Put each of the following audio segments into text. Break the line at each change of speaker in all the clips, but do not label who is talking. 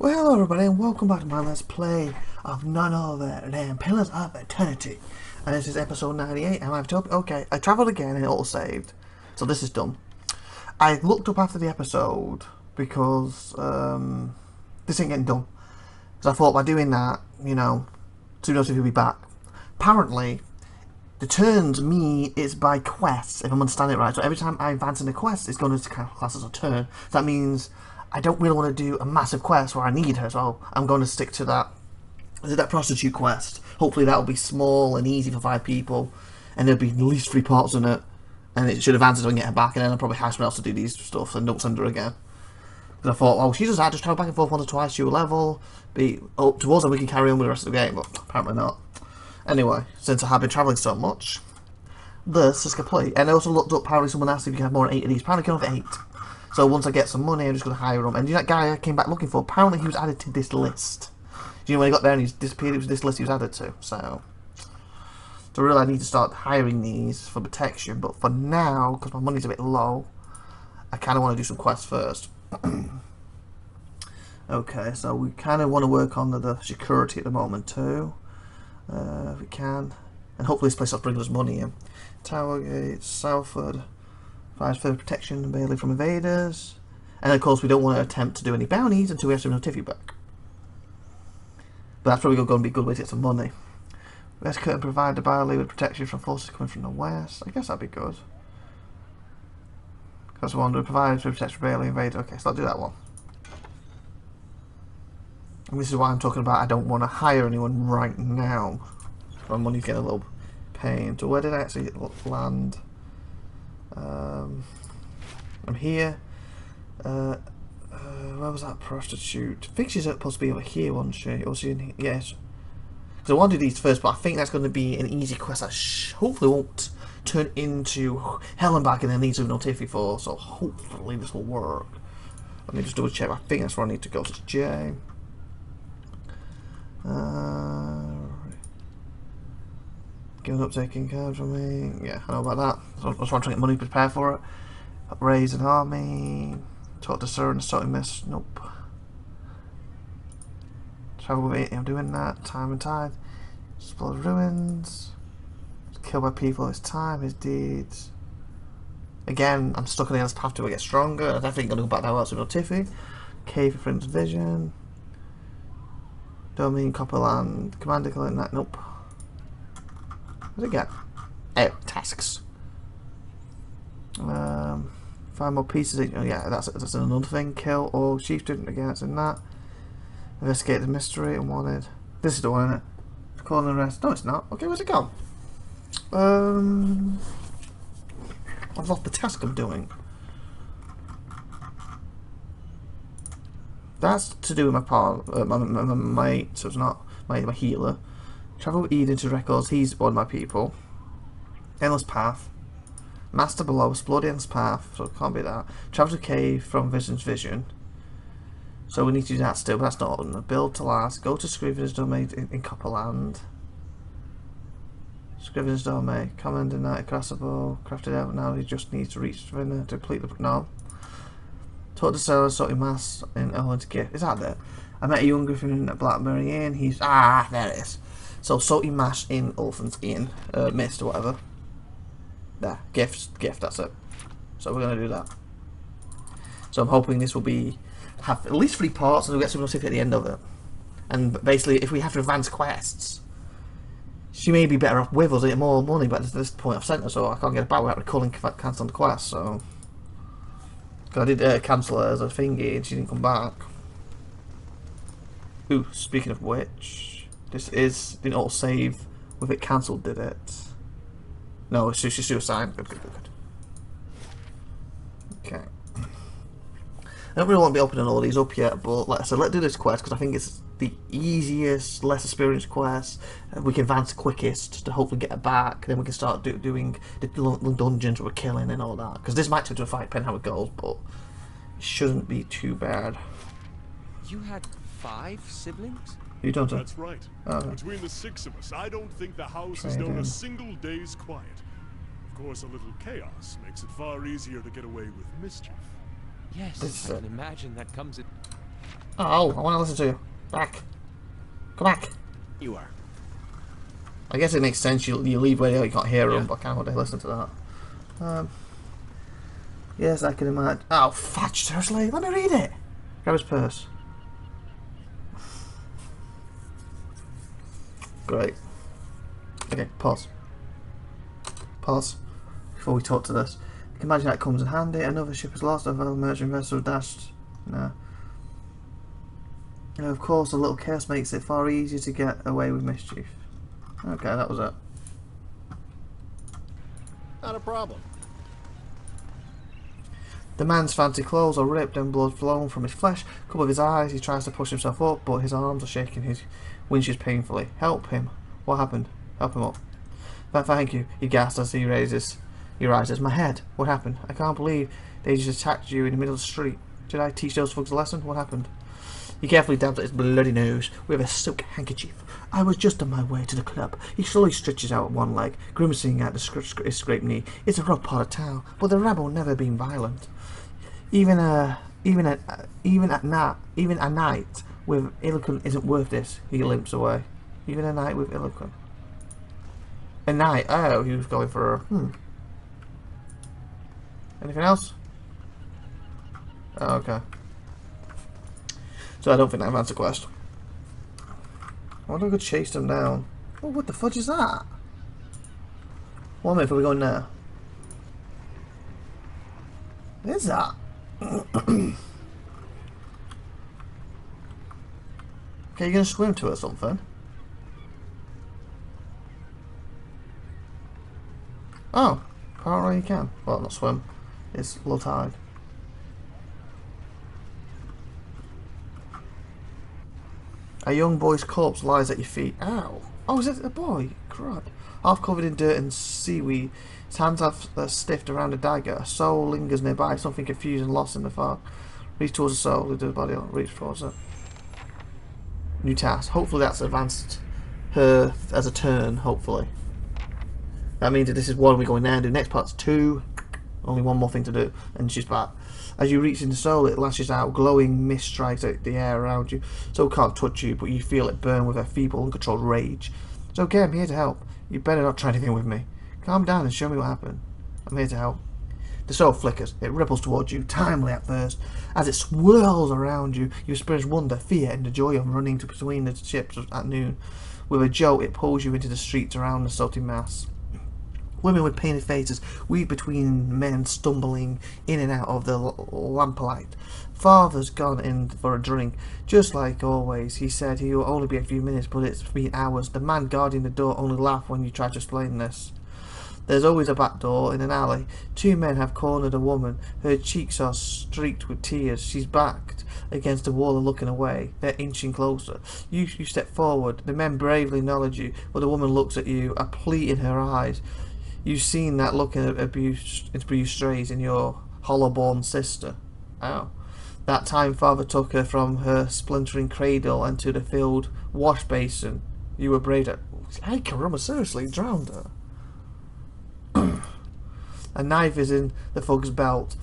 Well, hello everybody, and welcome back to my Let's Play of none other than Pillars of Eternity. And this is episode 98, and okay, I travelled again and it auto-saved. So this is done. I looked up after the episode, because, this ain't getting done. So I thought by doing that, you know, soon enough he'll be back. Apparently, the turns mean it's by quests, if I'm understanding it right. So every time I advance in a quest, it's going to class as a turn. So that means I don't really want to do a massive quest where I need her, so I'm going to stick to that. That prostitute quest. Hopefully that'll be small and easy for 5 people, and there'll be at least 3 parts in it, and it should advance so I can get her back, and then I'll probably hire someone else to do these stuff and don't send her again. Because I thought, well, she just had to travel back and forth once or twice, she will level, be up to us, and we can carry on with the rest of the game, but apparently not. Anyway, since I have been travelling so much, this is complete. And I also looked up, apparently someone asked if you can have more than 8 of these. Apparently you can have 8. So once I get some money, I'm just going to hire him. And you know that guy I came back looking for, apparently he was added to this list. Do you know when he got there and he's disappeared, it was this list he was added to. So really I need to start hiring these for protection. But for now, because my money's a bit low, I kind of want to do some quests first. Okay, so we kind of want to work on the security at the moment too. If we can. And hopefully this place will bring us money in. Tower Gate, Salford. Provides further protection barely from invaders. And of course we don't want to attempt to do any bounties until we have some notify back. But that's probably going to be a good way to get some money. West Curtain provide the barley with protection from forces coming from the west. I guess that'd be good. Because I want to provide further protection from barely invaders. Okay, so I'll do that one. And this is why I'm talking about I don't want to hire anyone right now. My money's getting a little pain. So where did I actually land? I'm here. Where was that prostitute? I think she's supposed to be over here, wasn't she? Or she in here? Yes. Because I want to do these first, but I think that's going to be an easy quest that hopefully won't turn into hell and back and then needs a notify for. So hopefully this will work. Let me just double check. I think that's where I need to go. So it's J. Giving up taking card from me. Yeah, I know about that. So I was trying to get money to prepare for it. Raise an army. Talk to Sir and Sorting Miss. Nope. Travel with 80. I'm doing that. Time and tide. Explore ruins. Killed by people. His time. His deeds. Again, I'm stuck on the endless path till I get stronger. I'm definitely going to go back that way to Notify. Cave for Friend's Vision. Domain, Copperland. Commander killing that. Nope. What did I get? Oh, tasks. 5 more pieces. Oh, yeah, that's another thing. Kill all chieftain. Again, that's in that. Investigate the mystery. Unwanted. This is the one, isn't it? Calling the rest. No, it's not. Okay, where's it gone? I've lost the task I'm doing. That's to do with my part, my mate. So it's not my healer. Travel with Eden to records. He's one of my people. Endless path. Master below. Explore the endless path. So it can't be that. Travel to cave from Vision's vision. So we need to do that still, but that's not on. Build to last. Go to Scrivener's domain in Copperland. Scrivener's domain. Commander Knight Crassable. Crafted out now. He just needs to reach Scrivener to complete the. No. Talk to Sarah. Sorting mass in Owen's gift. Is that there? I met a young Griffin at Blackberry Inn. He's there it is. So salty mash in Orphan's Inn, mist or whatever. There, gift, that's it. So we're gonna do that. So I'm hoping this will have at least 3 parts, and we'll get some notification at the end of it. And basically, if we have to advance quests, she may be better off with us, get more money. But at this point, I've sent her, so I can't get it back without recalling cancelling the quest. So, cause I did cancel her as a thingy, and she didn't come back. Ooh, speaking of which. This didn't all save with it cancelled, did it? No, it's just suicide. Good. Okay. I don't really want to be opening all these up yet, but like I said, let's do this quest because I think it's the easiest, less experienced quest. We can advance quickest to hopefully get it back. Then we can start doing the dungeons we're killing and all that. Because this might turn to a fight, depending how it goes, but it shouldn't be too bad.
You had 5 siblings?
You don't.
That's right. Between the 6 of us, I don't think the house has known a single day's quiet. Of course, a little chaos makes it far easier to get away with mischief.
Yes, I can imagine that comes at...
Oh, I want to listen to you. Back. Come back.
You are.
I guess it makes sense. You leave where you can't hear them,
Yeah.
but I can't want to listen to that. Yes, I can imagine. Oh, fudge, seriously? Let me read it. Grab his purse. Great. Okay, pause. Pause. Before we talk to this. You can imagine that comes in handy. Another ship is lost. A merchant vessel dashed. No. Of course, a little chaos makes it far easier to get away with mischief. Okay, that was it.
Not a problem.
The man's fancy clothes are ripped and blood flowing from his flesh. A couple of his eyes, he tries to push himself up, but his arms are shaking his winches painfully. Help him. What happened? Help him up. Thank you, he gasps as he rises. My head. What happened? I can't believe they just attacked you in the middle of the street. Did I teach those folks a lesson? What happened? He carefully dabs at his bloody nose with a silk handkerchief. I was just on my way to the club. He slowly stretches out one leg, grimacing at his scraped knee. It's a rough part of town, but the rabble never been violent. Even a night with Illican isn't worth this. He limps away. Even a night with Illican. A night. Oh, he was going for a. Anything else? Oh, okay. So I don't think that answers the question. I wonder if I could chase them down. Oh, what the fudge is that? 1 minute before we go now. What is that? Okay, you're gonna swim to it or something? Oh, apparently you can. Well, not swim. It's low tide. A young boy's corpse lies at your feet. Ow. Oh, is it a boy? Crud. Half covered in dirt and seaweed. His hands have stiffed around a dagger. A soul lingers nearby, something confused and lost in the fog. Reach towards the soul, leave the body on. Reach towards it. New task. Hopefully that's advanced her as a turn, hopefully. That means that this is one we're going there and do. Next part's 2. Only one more thing to do, and she's back. As you reach into soul, it lashes out. Glowing mist strikes out the air around you. Soul can't touch you, but you feel it burn with a feeble, uncontrolled rage. It's okay, I'm here to help. You better not try anything with me. Calm down and show me what happened. I'm here to help. The soul flickers. It ripples towards you, timely at first. As it swirls around you, you experience wonder, fear, and the joy of running between the ships at noon. With a jolt, it pulls you into the streets around the salty mass. Women with painted faces weave between men stumbling in and out of the lamplight. Father's gone in for a drink. Just like always, he said he will only be a few minutes, but it's been hours. The man guarding the door only laughed when you try to explain this. There's always a back door in an alley. 2 men have cornered a woman. Her cheeks are streaked with tears. She's backed against the wall and looking away. They're inching closer. You step forward. The men bravely acknowledge you, but the woman looks at you, a plea in her eyes. You've seen that look in abuse strays in your hollow-born sister. Ow. That time father took her from her splintering cradle and to the filled wash basin. You were brave at... Hey, caramba, seriously, drowned her. A knife is in the thug's belt.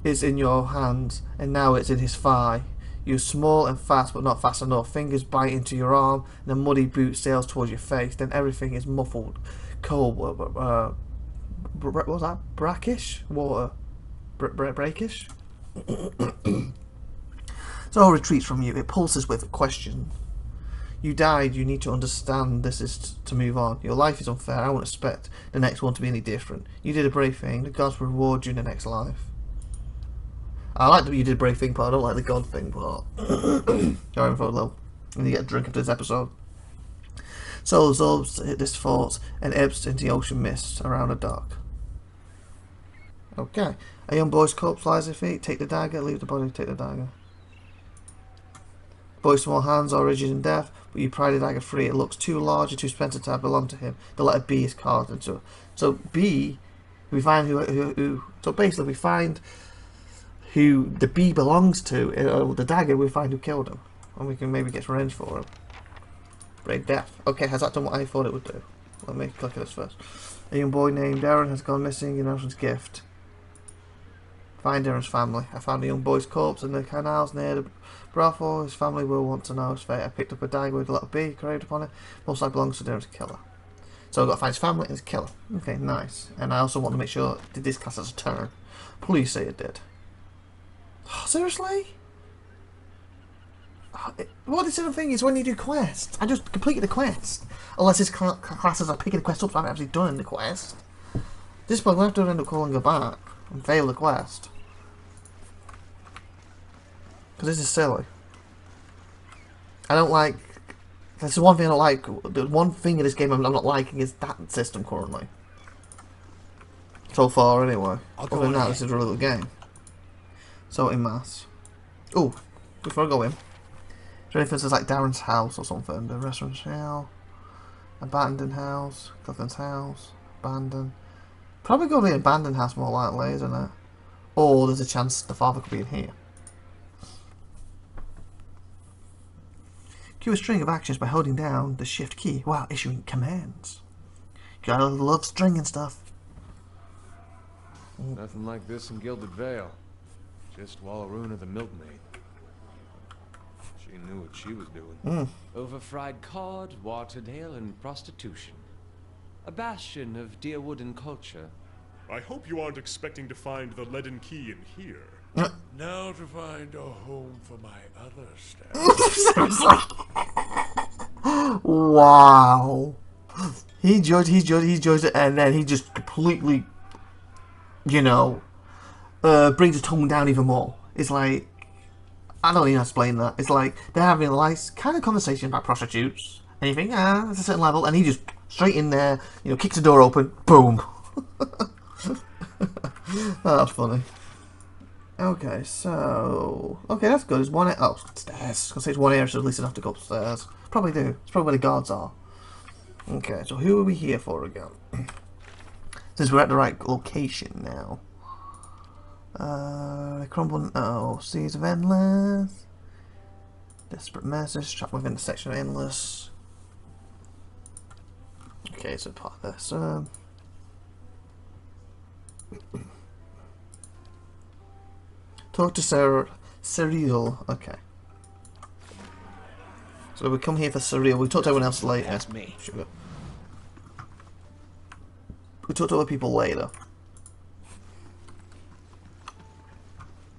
It's in your hands, and now it's in his thigh. You're small and fast, but not fast enough. Fingers bite into your arm, and a muddy boot sails towards your face. Then everything is muffled. Cold, what was that? Brackish? Water? Breakish? Soul retreats from you. It pulses with question. You died. You need to understand this is to move on. Your life is unfair. I won't expect the next one to be any different. You did a brave thing. The gods will reward you in the next life. I like that you did a brave thing part. I don't like the god thing part. Going for a little. And you get a drink after this episode. Soul absorbs this thought and ebbs into the ocean mist around the dock. Okay. A young boy's corpse lies at your feet. Take the dagger. Leave the body. Take the dagger. Boy's small hands are rigid in death, but you pry the dagger free. It looks too large and too expensive to belong to him. The letter B is carved into it. So B, we find who. So basically, we find who the B belongs to. The dagger, we find who killed him, and we can maybe get revenge for him. Brave death. Okay, has that done what I thought it would do? Let me click at this first. A young boy named Aaron has gone missing in Ocean's gift. Find Darren's family. I found a young boy's corpse in the canals near the brothel. His family will want to know his fate. I picked up a dagger with a little bee engraved upon it. Most likely belongs to Darren's killer. So I've got to find his family and his killer. Okay, nice. And I also want to make sure, did this class as a turn? Please say it did. Oh, seriously? What is the thing is when you do quests? I just completed the quest. Unless this classes are picking the quest up, so I haven't actually done the quest. This point, I have to end up calling her back and fail the quest. Because this is silly. I don't like... This is one thing I don't like. The one thing in this game I'm not liking is that system currently. So far, anyway. Other than that, this is a really good game. So, in mass. Oh, before I go in. Is there anything that's like Darren's house or something? The restaurant shell. Abandoned house. Cutlin's house. Abandoned. Probably go to the abandoned house more likely, isn't it? Or there's a chance the father could be in here. Cue a string of actions by holding down the shift key while issuing commands. Gotta love string and stuff.
Nothing like this in Gilded Vale. Just Wallaruna the milkmaid. She knew what she was doing. Overfried cod, watered ale, and prostitution. A bastion of Deerwooden culture.
I hope you aren't expecting to find the leaden key in here.
Now to find a home for my other staff.
Wow. He judged it, and then he just completely, you know, brings the tone down even more. It's like, I don't even explain that. It's like they're having a nice kind of conversation about prostitutes, and you think, that's a certain level, and he just straight in there, you know, kicks the door open, boom. That's funny. Okay, so... Okay, that's good. It's one... Oh, stairs. I was going to say it's one area, so at least I don't have to go upstairs. Probably do. It's probably where the guards are. Okay, so who are we here for again? Since we're at the right location now. Crumbling... Oh, Seas of Endless. Desperate Message. Trapped within the section of Endless. Okay, so part of this. Talk to Cereal. Okay. So we come here for Cereal. We talk to everyone else later.
That's me.
Sugar. We talk to other people later.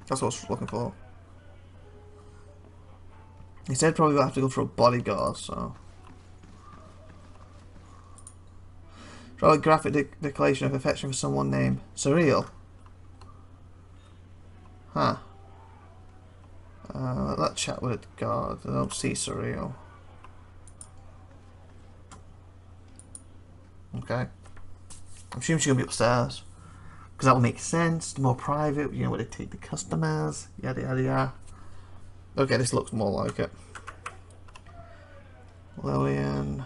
That's what I was looking for. He said probably we'll have to go for a bodyguard, so... Try a graphic declaration of affection for someone named Cereal. Huh. Let's chat with the guard. I don't see Surreal. Okay. I'm assuming she's going to be upstairs. Because that will make sense. More private, you know, where they take the customers. Yada yada yada. Okay, this looks more like it. Lillian.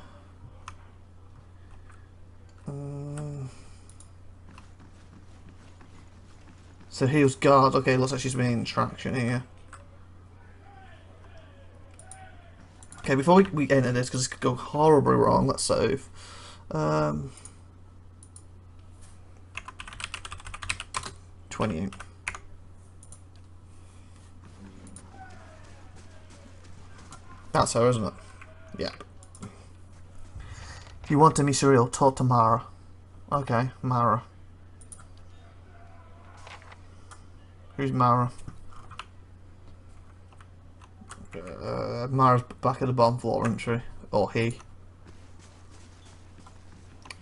So here's guard. Okay, looks like she's main traction here. Okay, before we enter this, because this could go horribly wrong, let's save. 28. That's her, isn't it? Yep. If you want to meet Surreal, talk to Mara. Okay, Mara. Who's Mara? Mara's back at the bottom floor, isn't she? Or he?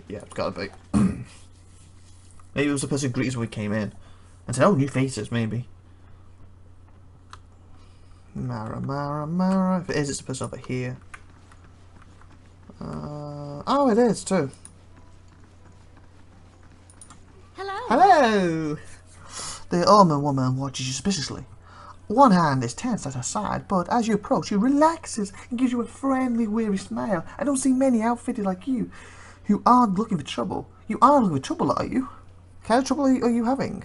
Yeah, it's gotta be. Maybe it was the person who greeted us when we came in. And said, oh, new faces, maybe. Mara, Mara, Mara. If it is, it's the person over here. Oh, it is, too.
Hello.
Hello! The Orman woman watches you suspiciously. One hand is tense at her side, but as you approach, she relaxes and gives you a friendly, weary smile. I don't see many outfitted like you who aren't looking for trouble. You aren't looking for trouble, are you? What kind of trouble are you having?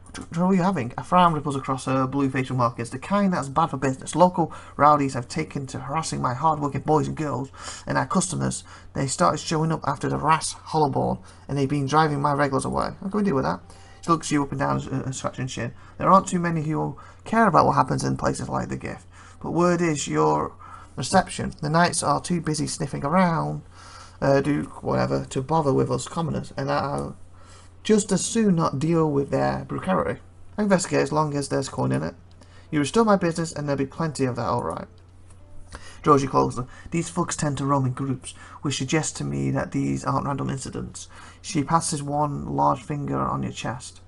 What trouble are you having? A frown ripples across her blue facial markings. The kind that's bad for business. Local rowdies have taken to harassing my hard-working boys and girls and our customers. They started showing up after the Ras Hollowborn, and they've been driving my regulars away. What can we do with that? She looks you up and down, scratching chin. There aren't too many who care about what happens in places like the Gift. But word is your reception. The knights are too busy sniffing around, do whatever, to bother with us commoners. And I'll just as soon not deal with their brutality. I investigate as long as there's coin in it. You restore my business and there'll be plenty of that, alright. Draws you closer. These fucks tend to roam in groups, which suggests to me that these aren't random incidents. She passes one large finger on your chest.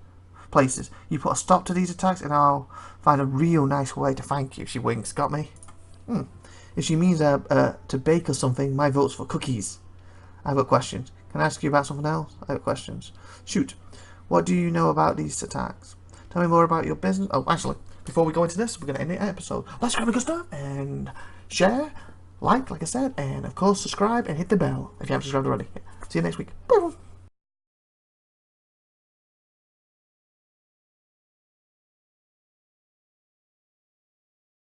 Places. You put a stop to these attacks and I'll find a real nice way to thank you. She winks. Got me? If she means to bake or something, my vote's for cookies. I've got questions. Can I ask you about something else? I have questions. Shoot. What do you know about these attacks? Tell me more about your business. Oh, actually, before we go into this, we're going to end the episode. Let's grab a good stuff and share, like I said, and of course subscribe and hit the bell if you haven't subscribed already. See you next week. Bye.